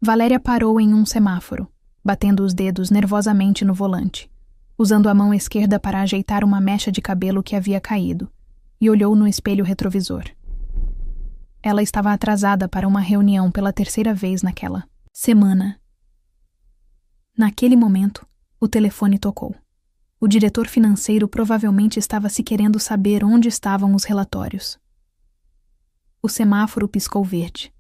Valéria parou em um semáforo, batendo os dedos nervosamente no volante, usando a mão esquerda para ajeitar uma mecha de cabelo que havia caído, e olhou no espelho retrovisor. Ela estava atrasada para uma reunião pela terceira vez naquela semana. Naquele momento, o telefone tocou. O diretor financeiro provavelmente estava se querendo saber onde estavam os relatórios. O semáforo piscou verde.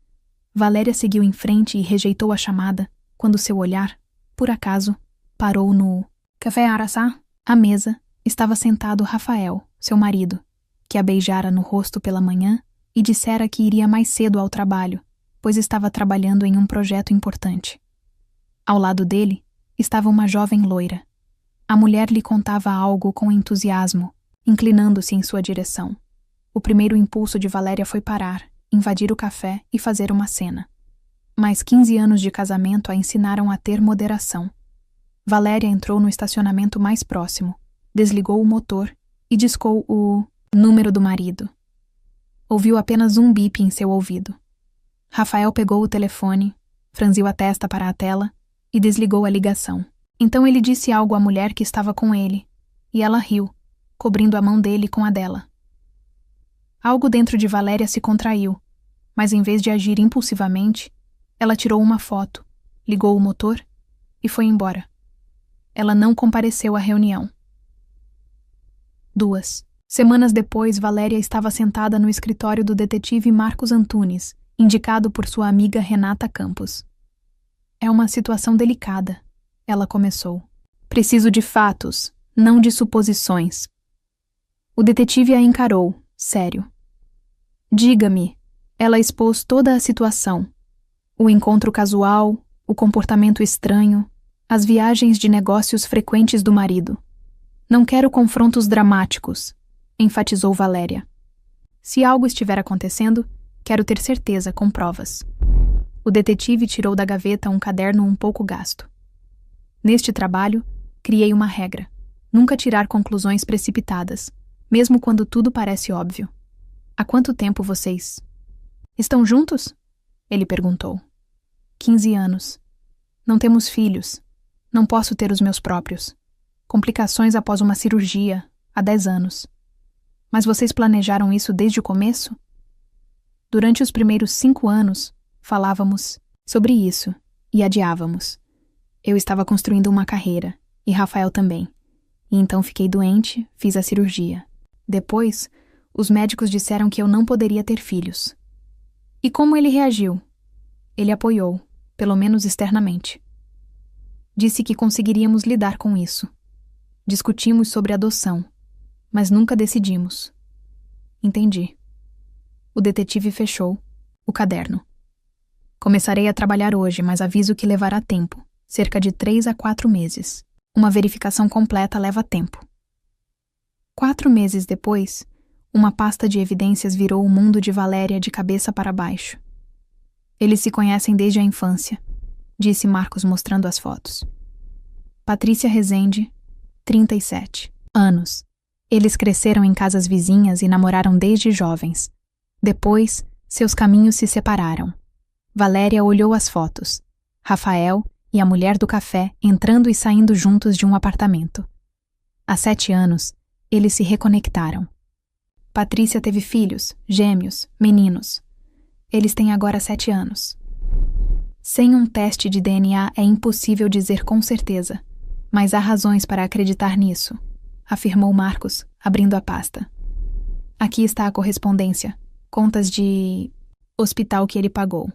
Valéria seguiu em frente e rejeitou a chamada quando seu olhar, por acaso, parou no Café Araçá. À mesa estava sentado Rafael, seu marido, que a beijara no rosto pela manhã e dissera que iria mais cedo ao trabalho, pois estava trabalhando em um projeto importante. Ao lado dele estava uma jovem loira. A mulher lhe contava algo com entusiasmo, inclinando-se em sua direção. O primeiro impulso de Valéria foi parar, invadir o café e fazer uma cena. Mas 15 anos de casamento a ensinaram a ter moderação. Valéria entrou no estacionamento mais próximo, desligou o motor e discou o número do marido. Ouviu apenas um bip em seu ouvido. Rafael pegou o telefone, franziu a testa para a tela e desligou a ligação. Então ele disse algo à mulher que estava com ele, e ela riu, cobrindo a mão dele com a dela. Algo dentro de Valéria se contraiu, mas em vez de agir impulsivamente, ela tirou uma foto, ligou o motor e foi embora. Ela não compareceu à reunião. 2 semanas depois, Valéria estava sentada no escritório do detetive Marcos Antunes, indicado por sua amiga Renata Campos. É uma situação delicada, ela começou. Preciso de fatos, não de suposições. O detetive a encarou, sério. Diga-me, ela expôs toda a situação. O encontro casual, o comportamento estranho, as viagens de negócios frequentes do marido. Não quero confrontos dramáticos, enfatizou Valéria. Se algo estiver acontecendo, quero ter certeza com provas. O detetive tirou da gaveta um caderno um pouco gasto. Neste trabalho, criei uma regra: nunca tirar conclusões precipitadas, mesmo quando tudo parece óbvio. Há quanto tempo vocês estão juntos? Ele perguntou. 15 anos. Não temos filhos. Não posso ter os meus próprios. Complicações após uma cirurgia, há 10 anos. Mas vocês planejaram isso desde o começo? Durante os primeiros 5 anos, falávamos sobre isso e adiávamos. Eu estava construindo uma carreira, e Rafael também. E então fiquei doente, fiz a cirurgia. Depois, os médicos disseram que eu não poderia ter filhos. E como ele reagiu? Ele apoiou, pelo menos externamente. Disse que conseguiríamos lidar com isso. Discutimos sobre adoção, mas nunca decidimos. Entendi. O detetive fechou o caderno. Começarei a trabalhar hoje, mas aviso que levará tempo. Cerca de 3 a 4 meses. Uma verificação completa leva tempo. 4 meses depois, uma pasta de evidências virou o mundo de Valéria de cabeça para baixo. Eles se conhecem desde a infância, disse Marcos mostrando as fotos. Patrícia Rezende, 37 anos. Eles cresceram em casas vizinhas e namoraram desde jovens. Depois, seus caminhos se separaram. Valéria olhou as fotos. Rafael e a mulher do café entrando e saindo juntos de um apartamento. Há 7 anos, eles se reconectaram. Patrícia teve filhos, gêmeos, meninos. Eles têm agora 7 anos. Sem um teste de DNA é impossível dizer com certeza, mas há razões para acreditar nisso, afirmou Marcos, abrindo a pasta. Aqui está a correspondência, contas de hospital que ele pagou.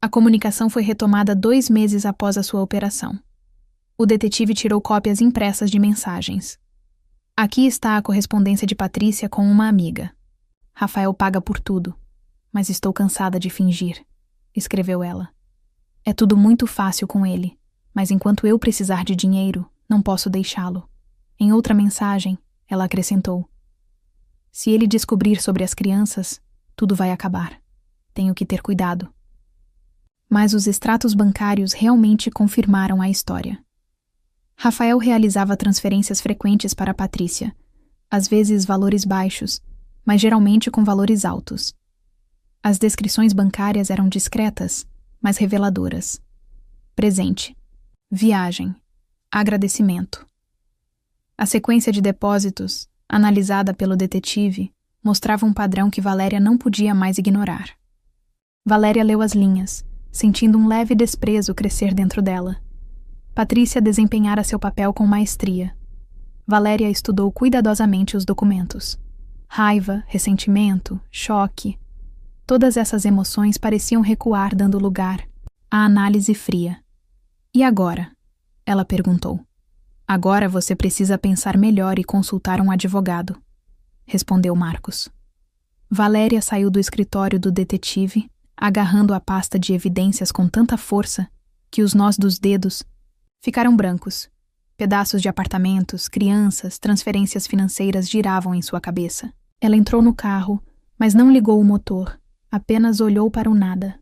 A comunicação foi retomada 2 meses após a sua operação. O detetive tirou cópias impressas de mensagens. Aqui está a correspondência de Patrícia com uma amiga. Rafael paga por tudo, mas estou cansada de fingir, escreveu ela. É tudo muito fácil com ele, mas enquanto eu precisar de dinheiro, não posso deixá-lo. Em outra mensagem, ela acrescentou. Se ele descobrir sobre as crianças, tudo vai acabar. Tenho que ter cuidado. Mas os extratos bancários realmente confirmaram a história. Rafael realizava transferências frequentes para Patrícia, às vezes valores baixos, mas geralmente com valores altos. As descrições bancárias eram discretas, mas reveladoras. presente, viagem, agradecimento. A sequência de depósitos, analisada pelo detetive, mostrava um padrão que Valéria não podia mais ignorar. Valéria leu as linhas, sentindo um leve desprezo crescer dentro dela. Patrícia desempenhara seu papel com maestria. Valéria estudou cuidadosamente os documentos. Raiva, ressentimento, choque. Todas essas emoções pareciam recuar, dando lugar à análise fria. E agora? Ela perguntou. Agora você precisa pensar melhor e consultar um advogado, respondeu Marcos. Valéria saiu do escritório do detetive, agarrando a pasta de evidências com tanta força que os nós dos dedos ficaram brancos. Pedaços de apartamentos, crianças, transferências financeiras giravam em sua cabeça. Ela entrou no carro, mas não ligou o motor, apenas olhou para o nada.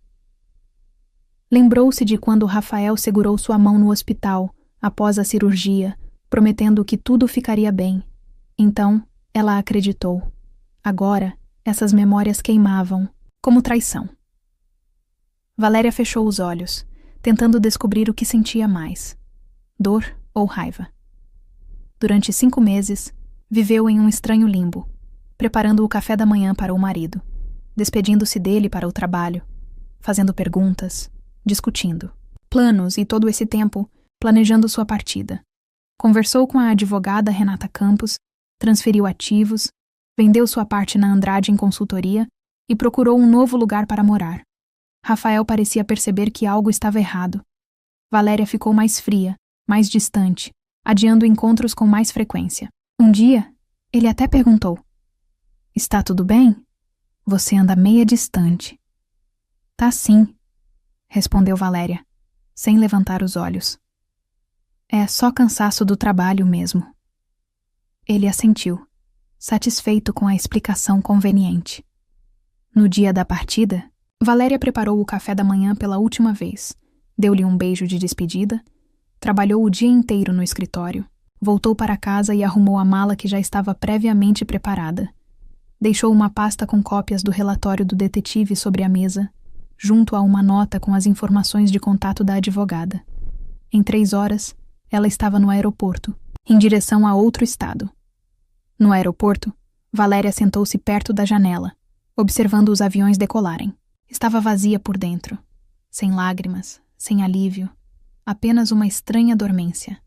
Lembrou-se de quando Rafael segurou sua mão no hospital, após a cirurgia, prometendo que tudo ficaria bem. Então, ela acreditou. Agora, essas memórias queimavam, como traição. Valéria fechou os olhos, tentando descobrir o que sentia mais: dor ou raiva. Durante 5 meses, viveu em um estranho limbo, preparando o café da manhã para o marido, despedindo-se dele para o trabalho, fazendo perguntas, discutindo planos e todo esse tempo planejando sua partida. Conversou com a advogada Renata Campos, transferiu ativos, vendeu sua parte na Andrade em consultoria e procurou um novo lugar para morar. Rafael parecia perceber que algo estava errado. Valéria ficou mais fria, mais distante, adiando encontros com mais frequência. Um dia, ele até perguntou: "Está tudo bem? Você anda meia distante." "Tá sim", respondeu Valéria, sem levantar os olhos. "É só cansaço do trabalho mesmo." Ele assentiu, satisfeito com a explicação conveniente. No dia da partida, Valéria preparou o café da manhã pela última vez, deu-lhe um beijo de despedida, trabalhou o dia inteiro no escritório, voltou para casa e arrumou a mala que já estava previamente preparada. Deixou uma pasta com cópias do relatório do detetive sobre a mesa, junto a uma nota com as informações de contato da advogada. Em 3 horas, ela estava no aeroporto, em direção a outro estado. No aeroporto, Valéria sentou-se perto da janela, observando os aviões decolarem. Estava vazia por dentro, sem lágrimas, sem alívio, apenas uma estranha dormência.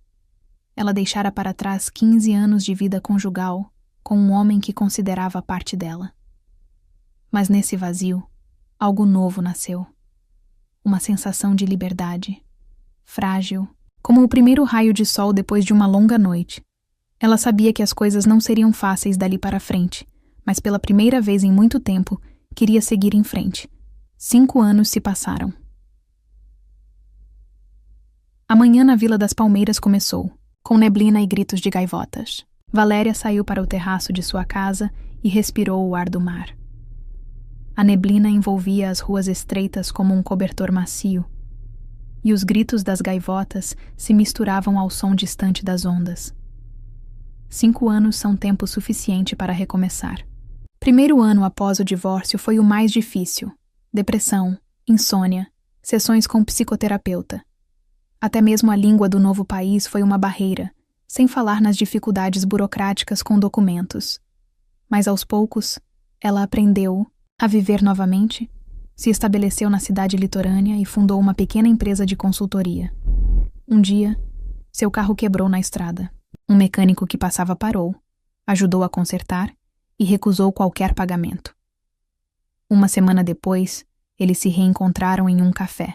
Ela deixara para trás 15 anos de vida conjugal com um homem que considerava parte dela. Mas nesse vazio, algo novo nasceu. Uma sensação de liberdade, frágil, como o primeiro raio de sol depois de uma longa noite. Ela sabia que as coisas não seriam fáceis dali para frente, mas pela primeira vez em muito tempo, queria seguir em frente. 5 anos se passaram. A manhã na Vila das Palmeiras começou, com neblina e gritos de gaivotas. Valéria saiu para o terraço de sua casa e respirou o ar do mar. A neblina envolvia as ruas estreitas como um cobertor macio, e os gritos das gaivotas se misturavam ao som distante das ondas. 5 anos são tempo suficiente para recomeçar. Primeiro ano após o divórcio foi o mais difícil. Depressão, insônia, sessões com psicoterapeuta. Até mesmo a língua do novo país foi uma barreira, sem falar nas dificuldades burocráticas com documentos. Mas aos poucos, ela aprendeu a viver novamente, se estabeleceu na cidade litorânea e fundou uma pequena empresa de consultoria. Um dia, seu carro quebrou na estrada. Um mecânico que passava parou, ajudou a consertar e recusou qualquer pagamento. Uma semana depois, eles se reencontraram em um café.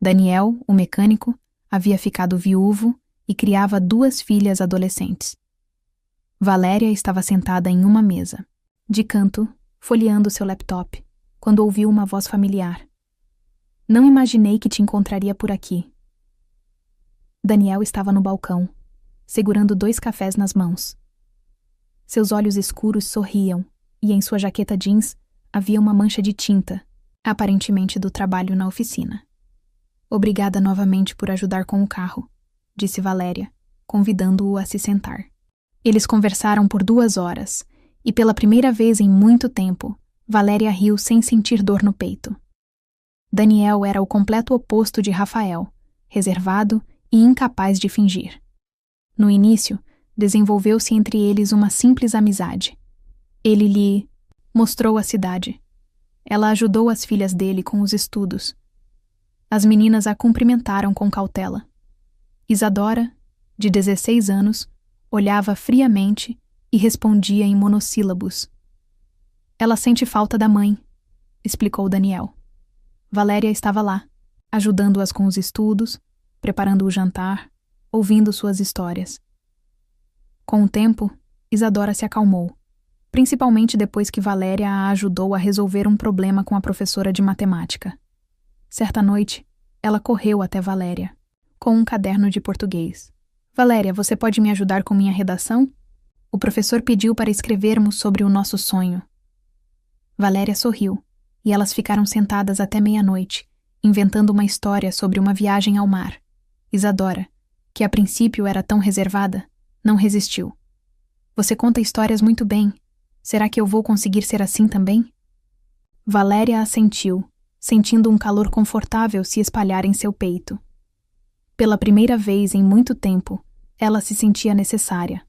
Daniel, o mecânico, havia ficado viúvo e criava 2 filhas adolescentes. Valéria estava sentada em uma mesa, de canto, folheando seu laptop, quando ouviu uma voz familiar. "Não imaginei que te encontraria por aqui." Daniel estava no balcão, segurando 2 cafés nas mãos. Seus olhos escuros sorriam e em sua jaqueta jeans havia uma mancha de tinta, aparentemente do trabalho na oficina. "Obrigada novamente por ajudar com o carro", disse Valéria, convidando-o a se sentar. Eles conversaram por 2 horas, e pela primeira vez em muito tempo, Valéria riu sem sentir dor no peito. Daniel era o completo oposto de Rafael, reservado e incapaz de fingir. No início, desenvolveu-se entre eles uma simples amizade. Ele lhe mostrou a cidade. Ela ajudou as filhas dele com os estudos. As meninas a cumprimentaram com cautela. Isadora, de 16 anos, olhava friamente e respondia em monossílabos. Ela sente falta da mãe, explicou Daniel. Valéria estava lá, ajudando-as com os estudos, preparando o jantar, ouvindo suas histórias. Com o tempo, Isadora se acalmou, principalmente depois que Valéria a ajudou a resolver um problema com a professora de matemática. Certa noite, ela correu até Valéria, com um caderno de português. Valéria, você pode me ajudar com minha redação? O professor pediu para escrevermos sobre o nosso sonho. Valéria sorriu, e elas ficaram sentadas até meia-noite, inventando uma história sobre uma viagem ao mar. Isadora, que a princípio era tão reservada, não resistiu. Você conta histórias muito bem. Será que eu vou conseguir ser assim também? Valéria assentiu, sentindo um calor confortável se espalhar em seu peito. Pela primeira vez em muito tempo, ela se sentia necessária.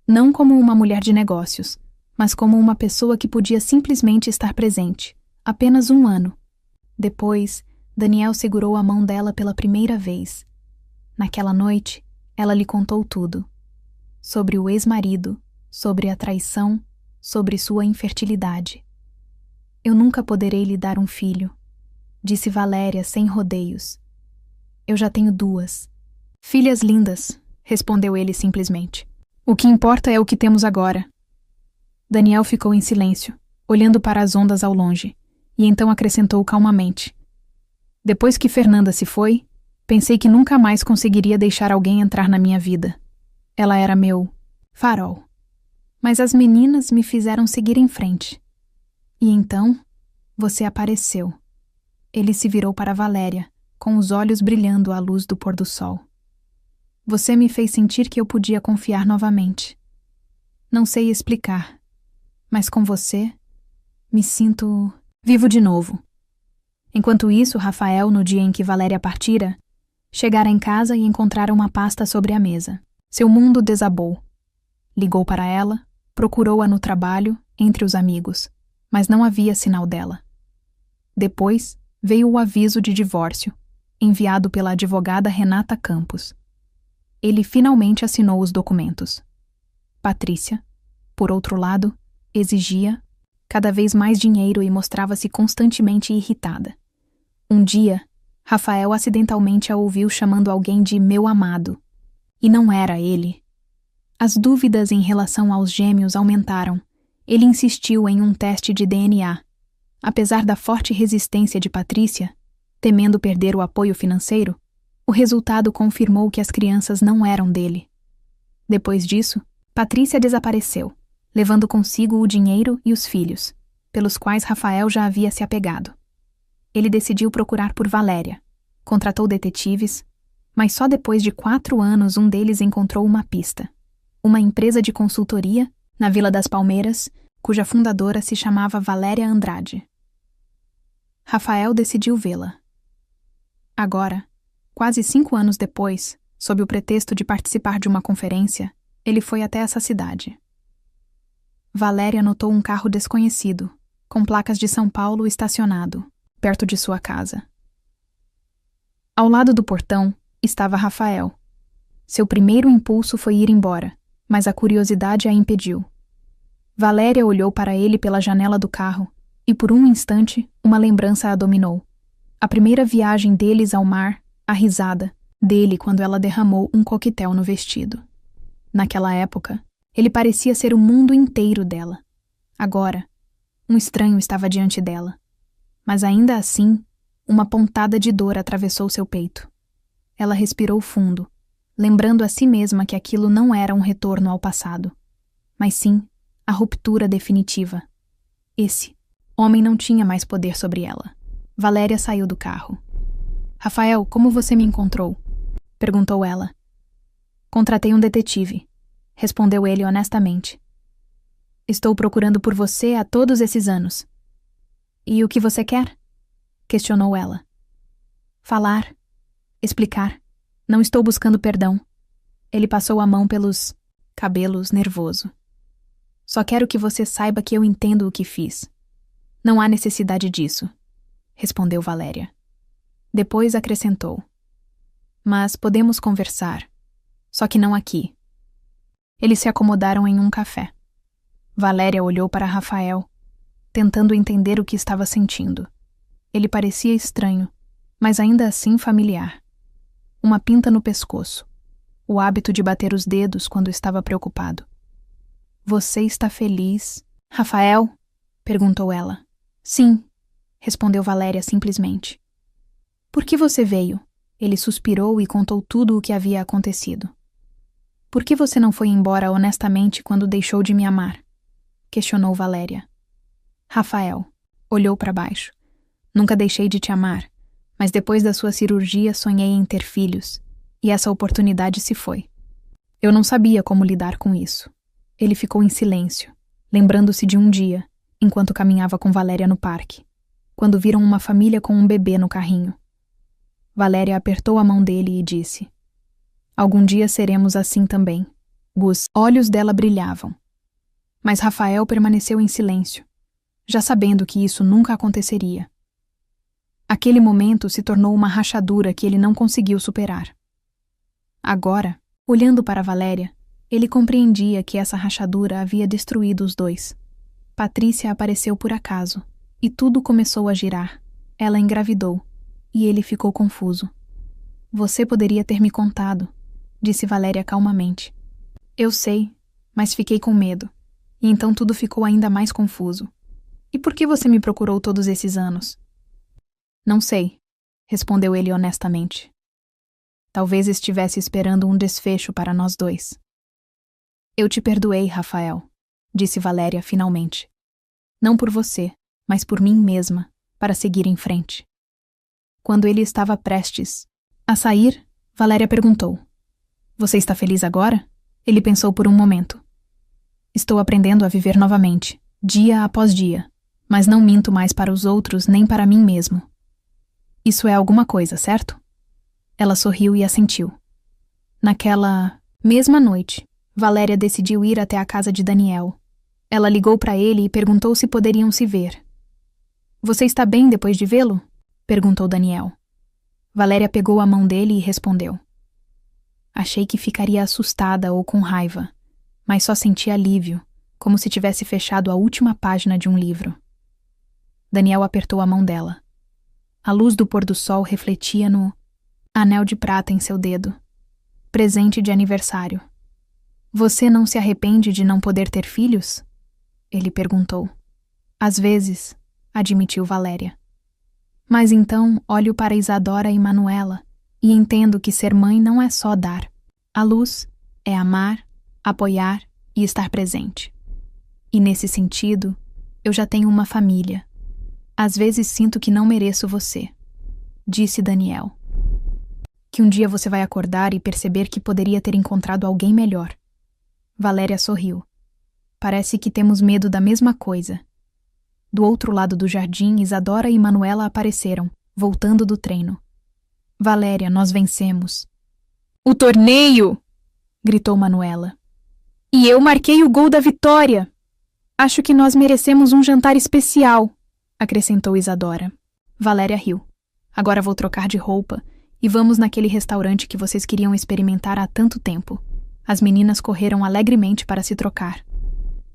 Não como uma mulher de negócios, mas como uma pessoa que podia simplesmente estar presente. Apenas um ano. Depois, Daniel segurou a mão dela pela primeira vez. Naquela noite, ela lhe contou tudo. Sobre o ex-marido, sobre a traição, sobre sua infertilidade. Eu nunca poderei lhe dar um filho, disse Valéria sem rodeios. Eu já tenho 2. Filhas lindas, respondeu ele simplesmente. O que importa é o que temos agora. Daniel ficou em silêncio, olhando para as ondas ao longe, e então acrescentou calmamente. Depois que Fernanda se foi, pensei que nunca mais conseguiria deixar alguém entrar na minha vida. Ela era meu farol. Mas as meninas me fizeram seguir em frente. E então, você apareceu. Ele se virou para Valéria, com os olhos brilhando à luz do pôr do sol. Você me fez sentir que eu podia confiar novamente. Não sei explicar, mas com você, me sinto vivo de novo. Enquanto isso, Rafael, no dia em que Valéria partira, chegara em casa e encontrara uma pasta sobre a mesa. Seu mundo desabou. Ligou para ela, procurou-a no trabalho, entre os amigos, mas não havia sinal dela. Depois, veio o aviso de divórcio, enviado pela advogada Renata Campos. Ele finalmente assinou os documentos. Patrícia, por outro lado, exigia cada vez mais dinheiro e mostrava-se constantemente irritada. Um dia, Rafael acidentalmente a ouviu chamando alguém de meu amado. E não era ele. As dúvidas em relação aos gêmeos aumentaram. Ele insistiu em um teste de DNA. Apesar da forte resistência de Patrícia, temendo perder o apoio financeiro, o resultado confirmou que as crianças não eram dele. Depois disso, Patrícia desapareceu, levando consigo o dinheiro e os filhos, pelos quais Rafael já havia se apegado. Ele decidiu procurar por Valéria. Contratou detetives, mas só depois de 4 anos um deles encontrou uma pista. Uma empresa de consultoria, na Vila das Palmeiras, cuja fundadora se chamava Valéria Andrade. Rafael decidiu vê-la. Agora, quase 5 anos depois, sob o pretexto de participar de uma conferência, ele foi até essa cidade. Valéria notou um carro desconhecido, com placas de São Paulo estacionado, perto de sua casa. Ao lado do portão estava Rafael. Seu primeiro impulso foi ir embora, mas a curiosidade a impediu. Valéria olhou para ele pela janela do carro e por um instante uma lembrança a dominou. A primeira viagem deles ao mar, a risada dele quando ela derramou um coquetel no vestido. Naquela época, ele parecia ser o mundo inteiro dela. Agora, um estranho estava diante dela. Mas ainda assim, uma pontada de dor atravessou seu peito. Ela respirou fundo, lembrando a si mesma que aquilo não era um retorno ao passado, mas sim a ruptura definitiva. Esse homem não tinha mais poder sobre ela. Valéria saiu do carro. Rafael, como você me encontrou? Perguntou ela. Contratei um detetive, respondeu ele honestamente. Estou procurando por você há todos esses anos. E o que você quer? Questionou ela. Falar. Explicar. Não estou buscando perdão. Ele passou a mão pelos cabelos, nervoso. Só quero que você saiba que eu entendo o que fiz. Não há necessidade disso, respondeu Valéria. Depois acrescentou. Mas podemos conversar. Só que não aqui. Eles se acomodaram em um café. Valéria olhou para Rafael, tentando entender o que estava sentindo. Ele parecia estranho, mas ainda assim familiar. Uma pinta no pescoço. O hábito de bater os dedos quando estava preocupado. Você está feliz? Rafael? Perguntou ela. Sim, respondeu Valéria simplesmente. Por que você veio? Ele suspirou e contou tudo o que havia acontecido. Por que você não foi embora honestamente quando deixou de me amar? Questionou Valéria. Rafael olhou para baixo. Nunca deixei de te amar, mas depois da sua cirurgia sonhei em ter filhos, e essa oportunidade se foi. Eu não sabia como lidar com isso. Ele ficou em silêncio, lembrando-se de um dia, enquanto caminhava com Valéria no parque, quando viram uma família com um bebê no carrinho. Valéria apertou a mão dele e disse: Algum dia seremos assim também. Os olhos dela brilhavam. Mas Rafael permaneceu em silêncio, já sabendo que isso nunca aconteceria. Aquele momento se tornou uma rachadura que ele não conseguiu superar. Agora, olhando para Valéria, ele compreendia que essa rachadura havia destruído os dois. Patrícia apareceu por acaso, e tudo começou a girar. Ela engravidou, e ele ficou confuso. Você poderia ter me contado, disse Valéria calmamente. Eu sei, mas fiquei com medo, e então tudo ficou ainda mais confuso. E por que você me procurou todos esses anos? Não sei, respondeu ele honestamente. Talvez estivesse esperando um desfecho para nós dois. Eu te perdoei, Rafael, disse Valéria finalmente. Não por você, mas por mim mesma, para seguir em frente. Quando ele estava prestes a sair, Valéria perguntou: Você está feliz agora? Ele pensou por um momento. Estou aprendendo a viver novamente, dia após dia, mas não minto mais para os outros nem para mim mesmo. Isso é alguma coisa, certo? Ela sorriu e assentiu. Naquela mesma noite, Valéria decidiu ir até a casa de Daniel. Ela ligou para ele e perguntou se poderiam se ver. Você está bem depois de vê-lo? Perguntou Daniel. Valéria pegou a mão dele e respondeu. Achei que ficaria assustada ou com raiva, mas só senti alívio, como se tivesse fechado a última página de um livro. Daniel apertou a mão dela. A luz do pôr do sol refletia no anel de prata em seu dedo. Presente de aniversário. Você não se arrepende de não poder ter filhos? Ele perguntou. Às vezes, admitiu Valéria. Mas então olho para Isadora e Manuela e entendo que ser mãe não é só dar. A luz é amar, apoiar e estar presente. E nesse sentido, eu já tenho uma família. Às vezes sinto que não mereço você, disse Daniel. Que um dia você vai acordar e perceber que poderia ter encontrado alguém melhor. Valéria sorriu. Parece que temos medo da mesma coisa. Do outro lado do jardim, Isadora e Manuela apareceram, voltando do treino. Valéria, nós vencemos. O torneio! Gritou Manuela. E eu marquei o gol da vitória! Acho que nós merecemos um jantar especial, acrescentou Isadora. Valéria riu. Agora vou trocar de roupa e vamos naquele restaurante que vocês queriam experimentar há tanto tempo. As meninas correram alegremente para se trocar.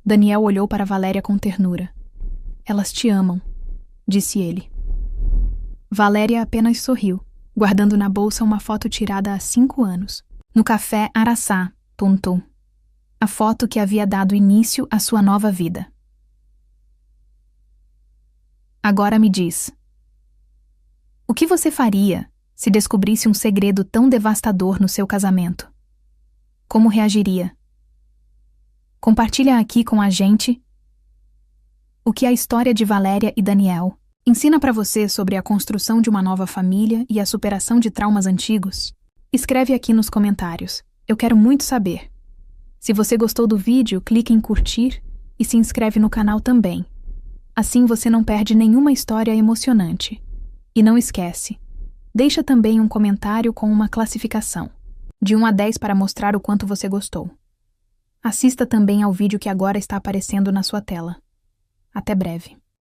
Daniel olhou para Valéria com ternura. Elas te amam, disse ele. Valéria apenas sorriu, guardando na bolsa uma foto tirada há 5 anos, no café Araçá, Tum. A foto que havia dado início à sua nova vida. Agora me diz. O que você faria se descobrisse um segredo tão devastador no seu casamento? Como reagiria? Compartilha aqui com a gente o que a história de Valéria e Daniel ensina para você sobre a construção de uma nova família e a superação de traumas antigos. Escreve aqui nos comentários. Eu quero muito saber. Se você gostou do vídeo, clique em curtir e se inscreve no canal também. Assim você não perde nenhuma história emocionante. E não esquece, Deixa também um comentário com uma classificação, de 1 a 10 para mostrar o quanto você gostou. Assista também ao vídeo que agora está aparecendo na sua tela. Até breve.